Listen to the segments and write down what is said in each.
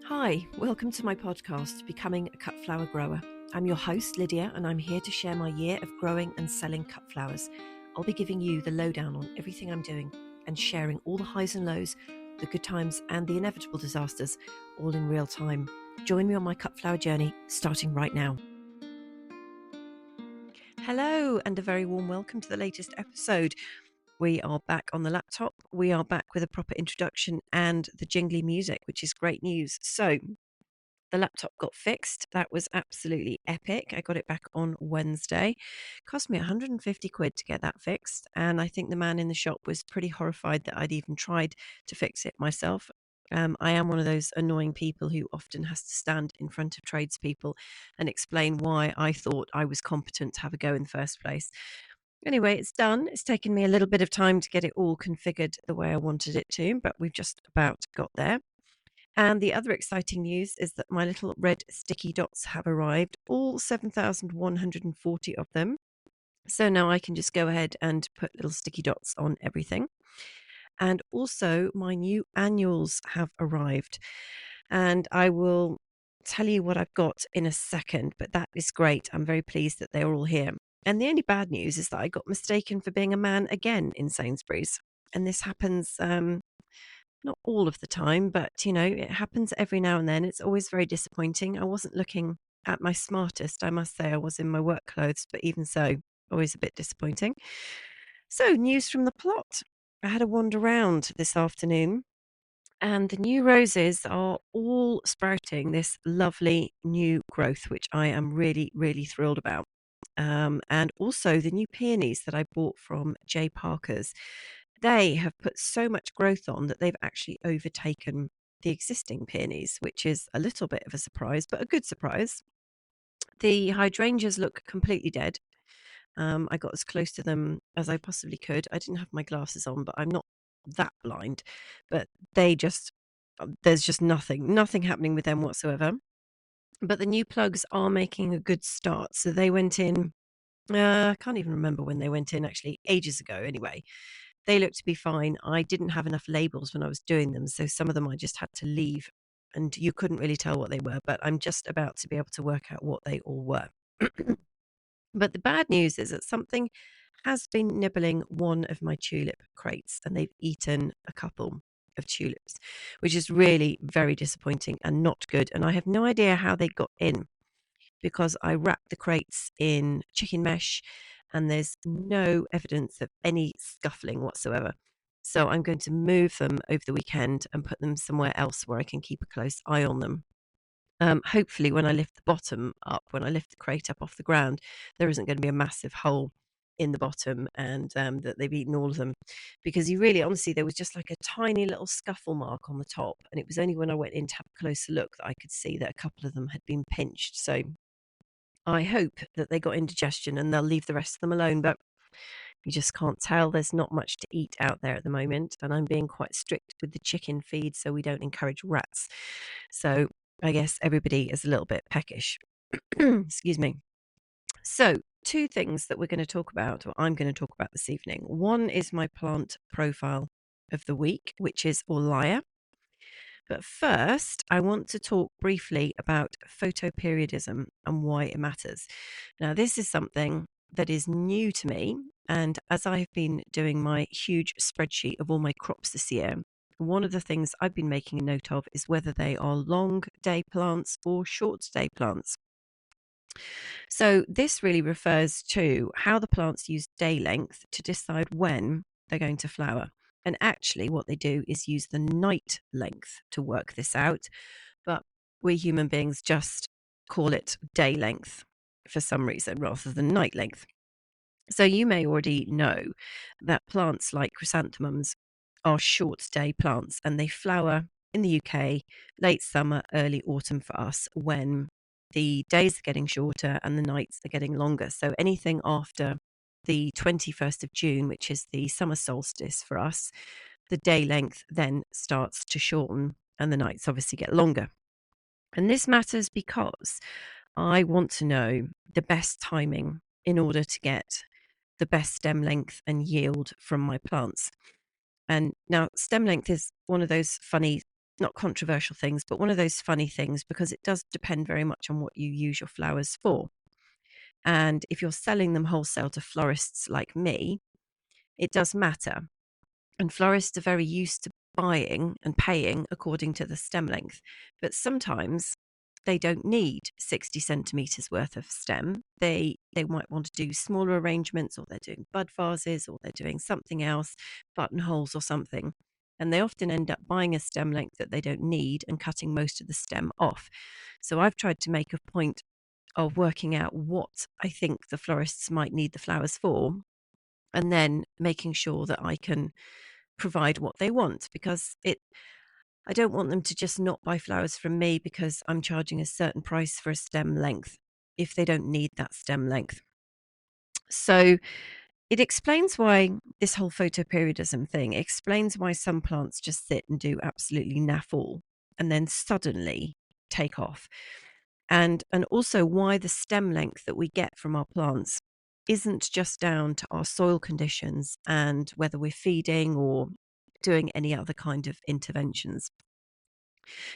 Hi, welcome to my podcast, Becoming a Cut Flower Grower. I'm your host, Lydia, and I'm here to share my year of growing and selling cut flowers. I'll be giving you the lowdown on everything I'm doing and sharing all the highs and lows, the good times and the inevitable disasters, all in real time. Join me on my cut flower journey, starting right now. Hello, and a very warm welcome to the latest episode. We are back on the laptop. We are back with a proper introduction and the jingly music, which is great news. So, the laptop got fixed. That was absolutely epic. I got it back on Wednesday. Cost me 150 quid to get that fixed. And I think the man in the shop was pretty horrified that I'd even tried to fix it myself. I am one of those annoying people who often has to stand in front of tradespeople and explain why I thought I was competent to have a go in the first place. Anyway, it's done. It's taken me a little bit of time to get it all configured the way I wanted it to, but we've just about got there. And the other exciting news is that my little red sticky dots have arrived, all 7,140 of them. So now I can just go ahead and put little sticky dots on everything. And also, my new annuals have arrived. And I will tell you what I've got in a second, but that is great. I'm very pleased that they're all here. And the only bad news is that I got mistaken for being a man again in Sainsbury's. And this happens not all of the time, but it happens every now and then. It's always very disappointing. I wasn't looking at my smartest, I must say. I was in my work clothes, but even so, always a bit disappointing. So, news from the plot. I had a wander around this afternoon, and the new roses are all sprouting this lovely new growth, which I am really, really thrilled about. And also the new peonies that I bought from J. Parker's. They have put so much growth on that they've actually overtaken the existing peonies, which is a little bit of a surprise, but a good surprise. The hydrangeas look completely dead. I got as close to them as I possibly could. I didn't have my glasses on, but I'm not that blind. But they just, there's just nothing happening with them whatsoever. But the new plugs are making a good start. So they went in, I can't even remember when they went in, actually, ages ago anyway. They looked to be fine. I didn't have enough labels when I was doing them, so some of them I just had to leave, and you couldn't really tell what they were, but I'm just about to be able to work out what they all were. But the bad news is that something has been nibbling one of my tulip crates, and they've eaten a couple of tulips, which is really very disappointing and not good. And I have no idea how they got in because I wrapped the crates in chicken mesh and there's no evidence of any scuffling whatsoever. So I'm going to move them over the weekend and put them somewhere else where I can keep a close eye on them. Hopefully, when I lift the bottom up, when I lift the crate up off the ground, there isn't going to be a massive hole in the bottom and that they've eaten all of them. Because you really, honestly, there was just like a tiny little scuffle mark on the top. And it was only when I went in to have a closer look that I could see that a couple of them had been pinched. So I hope that they got indigestion and they'll leave the rest of them alone, but you just can't tell. There's not much to eat out there at the moment, and I'm being quite strict with the chicken feed so we don't encourage rats. So I guess everybody is a little bit peckish. Excuse me. So, two things that we're going to talk about, or I'm going to talk about this evening. One is my plant profile of the week, which is Orlaya. But first, I want to talk briefly about photoperiodism and why it matters. Now, this is something that is new to me. And as I've been doing my huge spreadsheet of all my crops this year, one of the things I've been making a note of is whether they are long day plants or short day plants. So, this really refers to how the plants use day length to decide when they're going to flower. And actually, what they do is use the night length to work this out. But we human beings just call it day length for some reason rather than night length. So you may already know that plants like chrysanthemums are short day plants and they flower in the UK late summer, early autumn for us when the days are getting shorter and the nights are getting longer. So anything after the 21st of June, which is the summer solstice for us, the day length then starts to shorten and the nights obviously get longer. And this matters because I want to know the best timing in order to get the best stem length and yield from my plants. And now, stem length is one of those funny not controversial things, but one of those funny things, because it does depend very much on what you use your flowers for. And if you're selling them wholesale to florists like me, it does matter. And florists are very used to buying and paying according to the stem length. But sometimes they don't need 60 centimeters worth of stem. They might want to do smaller arrangements, or they're doing bud vases, or they're doing something else, buttonholes or something. And they often end up buying a stem length that they don't need and cutting most of the stem off. So I've tried to make a point of working out what I think the florists might need the flowers for, and then making sure that I can provide what they want, because I don't want them to just not buy flowers from me because I'm charging a certain price for a stem length if they don't need that stem length. So it explains why this whole photoperiodism thing explains why some plants just sit and do absolutely naff all and then suddenly take off. And also why the stem length that we get from our plants isn't just down to our soil conditions and whether we're feeding or doing any other kind of interventions.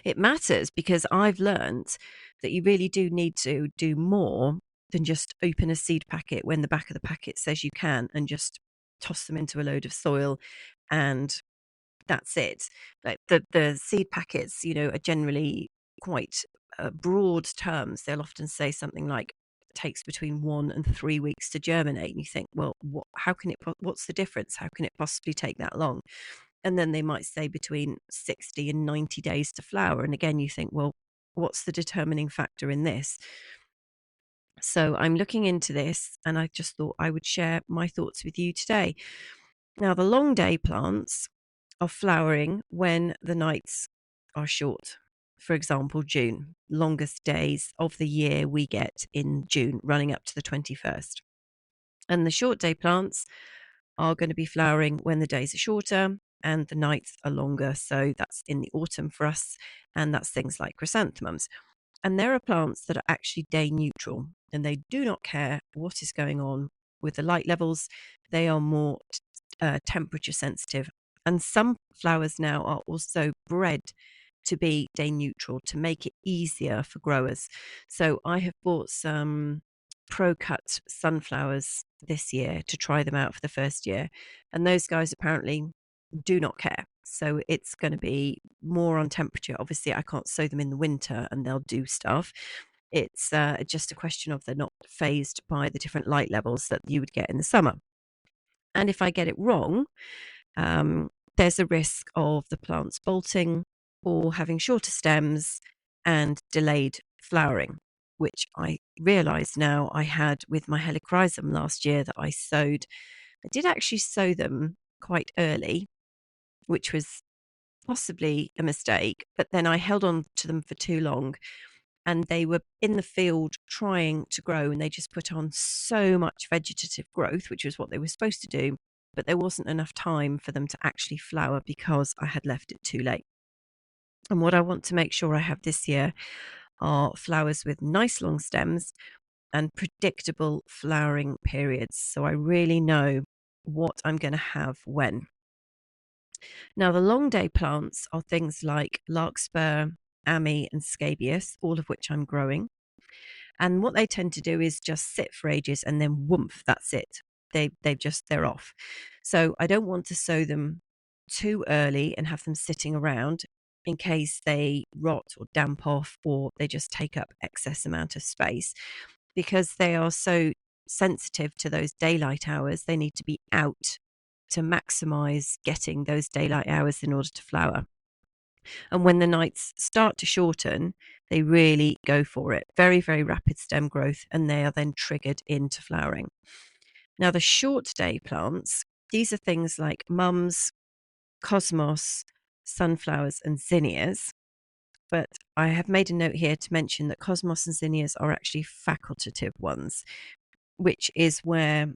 It matters because I've learnt that you really do need to do more than just open a seed packet when the back of the packet says you can and just toss them into a load of soil and that's it. Like the seed packets, are generally quite broad terms. They'll often say something like takes between 1 and 3 weeks to germinate, and you think, well, how can it? What's the difference? How can it possibly take that long? And then they might say between 60 and 90 days to flower, and again, you think, well, what's the determining factor in this? So I'm looking into this, and I just thought I would share my thoughts with you today. Now, the long day plants are flowering when the nights are short. For example, June, longest days of the year we get in June, running up to the 21st. And the short day plants are going to be flowering when the days are shorter and the nights are longer. So that's in the autumn for us, and that's things like chrysanthemums. And there are plants that are actually day neutral, and they do not care what is going on with the light levels. They are more temperature sensitive. And some flowers now are also bred to be day neutral to make it easier for growers. So I have bought some pro cut sunflowers this year to try them out for the first year. And those guys apparently do not care. So it's going to be more on temperature. Obviously, I can't sow them in the winter and they'll do stuff. It's just a question of they're not phased by the different light levels that you would get in the summer. And if I get it wrong, there's a risk of the plants bolting or having shorter stems and delayed flowering, which I realise now I had with my helichrysum last year that I sowed. I did actually sow them quite early, which was possibly a mistake, but then I held on to them for too long and they were in the field trying to grow and they just put on so much vegetative growth, which was what they were supposed to do, but there wasn't enough time for them to actually flower because I had left it too late. And what I want to make sure I have this year are flowers with nice long stems and predictable flowering periods. So I really know what I'm going to have when. Now, the long day plants are things like larkspur, ami, and scabious, all of which I'm growing. And what they tend to do is just sit for ages and then whoomph, that's it. They're off. So I don't want to sow them too early and have them sitting around in case they rot or damp off or they just take up excess amount of space, because they are so sensitive to those daylight hours. They need to be out to maximize getting those daylight hours in order to flower. And when the nights start to shorten, they really go for it. Very, very rapid stem growth, and they are then triggered into flowering. Now, the short day plants, these are things like mums, cosmos, sunflowers, and zinnias. But I have made a note here to mention that cosmos and zinnias are actually facultative ones, which is where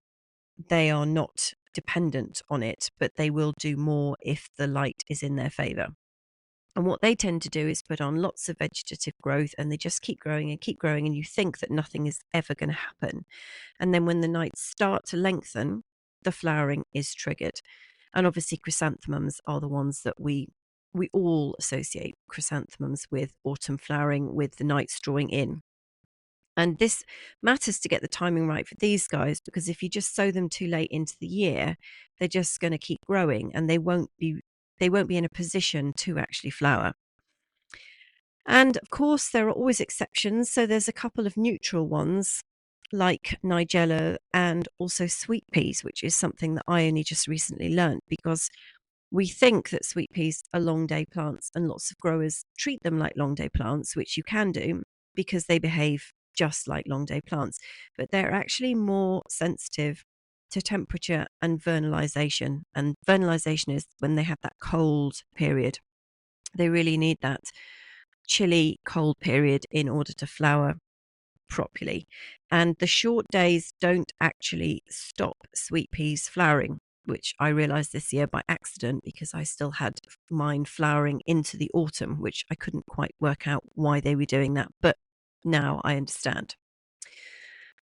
they are not dependent on it, but they will do more if the light is in their favor. And what they tend to do is put on lots of vegetative growth and they just keep growing and keep growing. And you think that nothing is ever going to happen. And then when the nights start to lengthen, the flowering is triggered. And obviously, chrysanthemums are the ones that we we all associate chrysanthemums with autumn flowering, with the nights drawing in. And this matters to get the timing right for these guys, because if you just sow them too late into the year, they're just going to keep growing and they won't be in a position to actually flower. And of course, there are always exceptions. So there's a couple of neutral ones like Nigella and also sweet peas, which is something that I only just recently learned, because we think that sweet peas are long day plants and lots of growers treat them like long day plants, which you can do because they behave just like long day plants, but they're actually more sensitive to temperature and vernalization. And vernalization is when they have that cold period. They really need that chilly cold period in order to flower properly. And the short days don't actually stop sweet peas flowering, which I realized this year by accident because I still had mine flowering into the autumn, which I couldn't quite work out why they were doing that. But now I understand.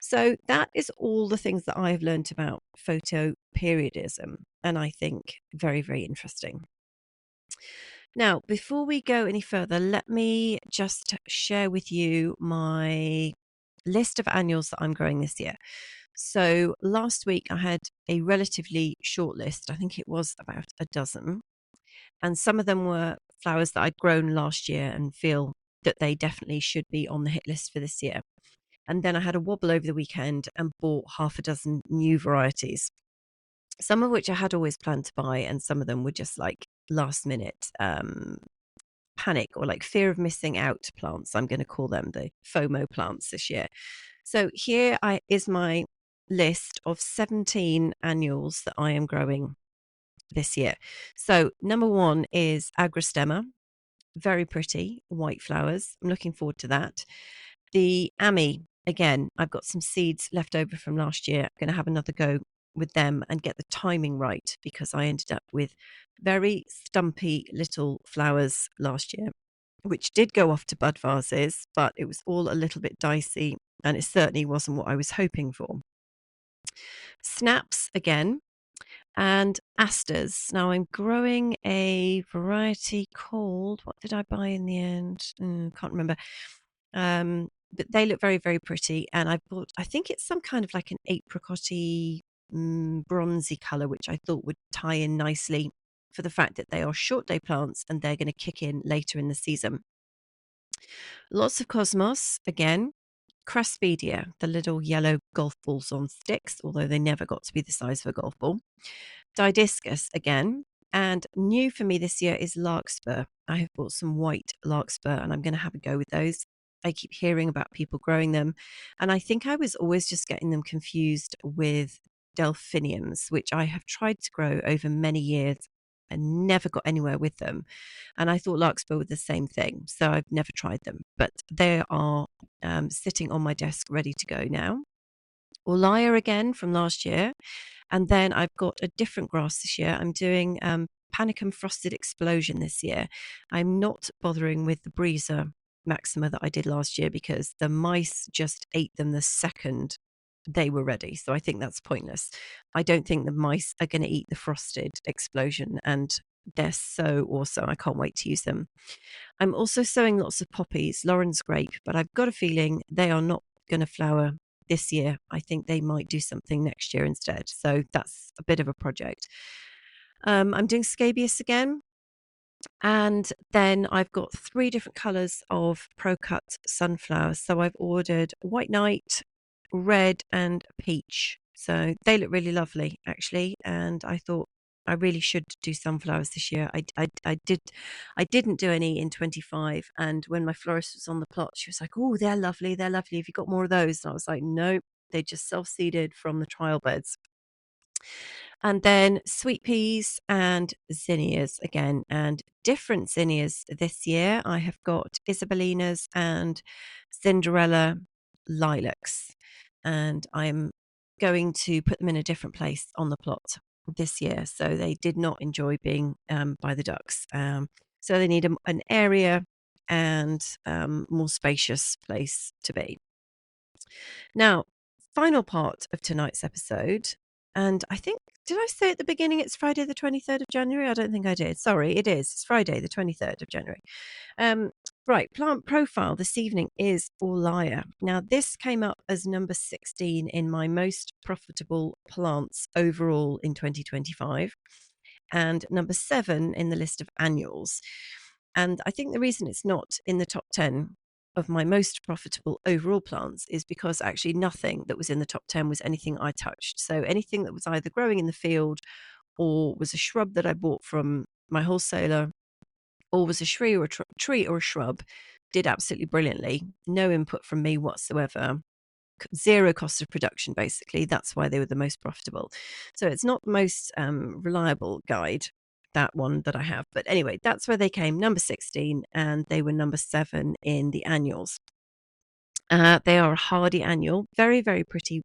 So that is all the things that I've learned about photoperiodism, and I think very, very interesting. Now, before we go any further, let me just share with you my list of annuals that I'm growing this year. So last week I had a relatively short list. I think it was about a dozen. And some of them were flowers that I'd grown last year and feel that they definitely should be on the hit list for this year. And then I had a wobble over the weekend and bought half a dozen new varieties, some of which I had always planned to buy, and some of them were just like last minute panic or like fear of missing out plants. I'm going to call them the FOMO plants this year. So here is my list of 17 annuals that I am growing this year. So number one is Agrostemma, very pretty white flowers. I'm looking forward to that. The Ami, again, I've got some seeds left over from last year. I'm going to have another go with them and get the timing right, because I ended up with very stumpy little flowers last year, which did go off to bud vases, but it was all a little bit dicey and it certainly wasn't what I was hoping for. Snaps again, and asters. Now I'm growing a variety called, what did I buy in the end? Can't remember. But they look very, very pretty. And I bought, I think it's some kind of like an apricotty, bronzy color, which I thought would tie in nicely for the fact that they are short day plants and they're going to kick in later in the season. Lots of cosmos again. Craspedia, the little yellow golf balls on sticks, although they never got to be the size of a golf ball. Didiscus again. And new for me this year is larkspur. I have bought some white larkspur and I'm going to have a go with those. I keep hearing about people growing them. And I think I was always just getting them confused with delphiniums, which I have tried to grow over many years and never got anywhere with them. And I thought larkspur were the same thing. So I've never tried them, but they are sitting on my desk ready to go now. Orlaya again from last year. And then I've got a different grass this year. I'm doing Panicum Frosted Explosion this year. I'm not bothering with the Breezer Maxima that I did last year because the mice just ate them the second they were ready. So I think that's pointless. I don't think the mice are going to eat the Frosted Explosion, and they're so awesome. I can't wait to use them. I'm also sowing lots of poppies, Lauren's grape, but I've got a feeling they are not going to flower this year. I think they might do something next year instead. So that's a bit of a project. I'm doing scabious again. And then I've got 3 different colors of Pro Cut sunflowers. So I've ordered White Knight, red, and peach. So they look really lovely, actually. And I thought I really should do sunflowers this year. I didn't do any in 25. And when my florist was on the plot, she was like, "Oh, they're lovely. They're lovely. Have you got more of those?" And I was like, "Nope. They just self-seeded from the trial beds." And then sweet peas and zinnias again, and different zinnias this year. I have got Isabellinas and Cinderella lilacs, and I'm going to put them in a different place on the plot this year. So they did not enjoy being by the ducks. So they need an area and more spacious place to be. Now, final part of tonight's episode, and I think Did I say at the beginning it's Friday the 23rd of January? I don't think I did. Sorry, it is. It's Friday the 23rd of January. Um, right, plant profile this evening is Orlaya. Now, this came up as number 16 in my most profitable plants overall in 2025, and number 7 in the list of annuals. And I think the reason it's not in the top 10 of my most profitable overall plants is because actually nothing that was in the top 10 was anything I touched. So anything that was either growing in the field or was a shrub that I bought from my wholesaler or was a tree or a shrub did absolutely brilliantly. No input from me whatsoever. Zero cost of production, basically. That's why they were the most profitable. So it's not the most reliable guide, that one that I have. But anyway, that's where they came, number 16, and they were number 7 in the annuals. They are a hardy annual, very, very pretty,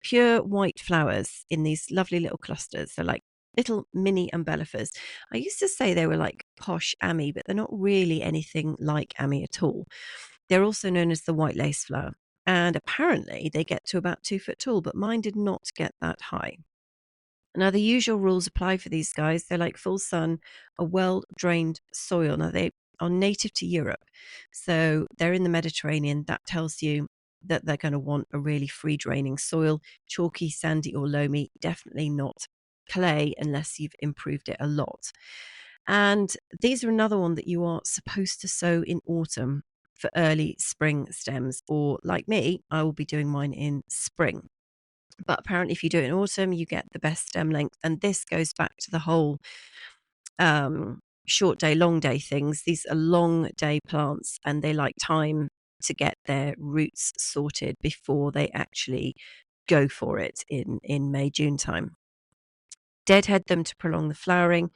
pure white flowers in these lovely little clusters. They're like little mini umbellifers. I used to say they were like posh Ami, but they're not really anything like Ami at all. They're also known as the white lace flower. And apparently they get to about 2 foot tall, but mine did not get that high. Now, the usual rules apply for these guys. They're like full sun, a well drained soil. Now, they are native to Europe. So they're in the Mediterranean. That tells you that they're going to want a really free draining soil, chalky, sandy, or loamy, definitely not clay unless you've improved it a lot. And these are another one that you are supposed to sow in autumn for early spring stems, or like me, I will be doing mine in spring. But apparently, if you do it in autumn, you get the best stem length. And this goes back to the whole short day, long day things. These are long day plants and they like time to get their roots sorted before they actually go for it in May, June time. Deadhead them to prolong the flowering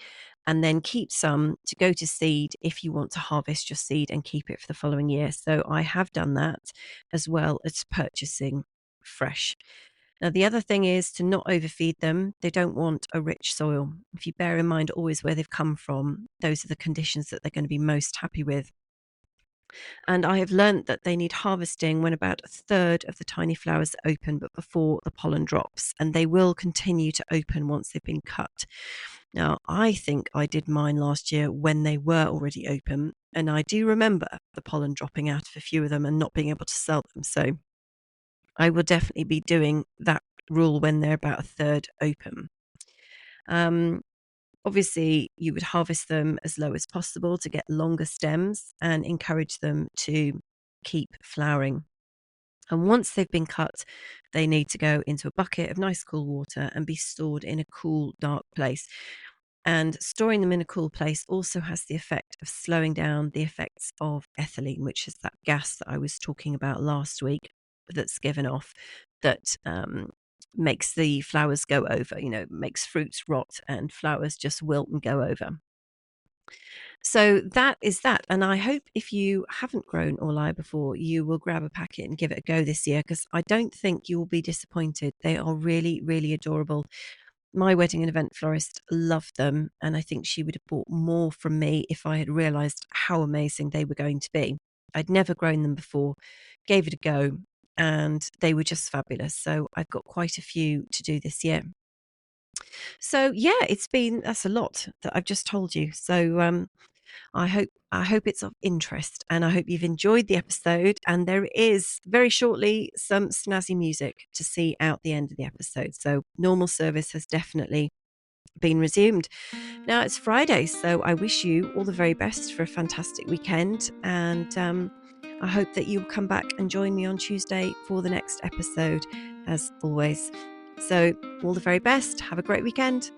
and then keep some to go to seed if you want to harvest your seed and keep it for the following year. So I have done that as well as purchasing fresh. Now, the other thing is to not overfeed them. They don't want a rich soil. If you bear in mind always where they've come from, those are the conditions that they're going to be most happy with. And I have learnt that they need harvesting when about a third of the tiny flowers open, but before the pollen drops. And they will continue to open once they've been cut. Now, I think I did mine last year when they were already open. And I do remember the pollen dropping out of a few of them and not being able to sell them. So I will definitely be doing that rule when they're about a third open. Obviously, you would harvest them as low as possible to get longer stems and encourage them to keep flowering. And once they've been cut, they need to go into a bucket of nice cool water and be stored in a cool, dark place. And storing them in a cool place also has the effect of slowing down the effects of ethylene, which is that gas that I was talking about last week that's given off that makes the flowers go over, makes fruits rot and flowers just wilt and go over. So that is that. And I hope if you haven't grown Orlaya before, you will grab a packet and give it a go this year because I don't think you will be disappointed. They are really, really adorable. My wedding and event florist loved them, and I think she would have bought more from me if I had realised how amazing they were going to be. I'd never grown them before, gave it a go, and they were just fabulous. So I've got quite a few to do this year. So yeah, that's a lot that I've just told you. So I hope it's of interest and I hope you've enjoyed the episode. And there is very shortly some snazzy music to see out the end of the episode. So normal service has definitely been resumed. Now it's Friday, so I wish you all the very best for a fantastic weekend. And I hope that you'll come back and join me on Tuesday for the next episode, as always. So all the very best. Have a great weekend.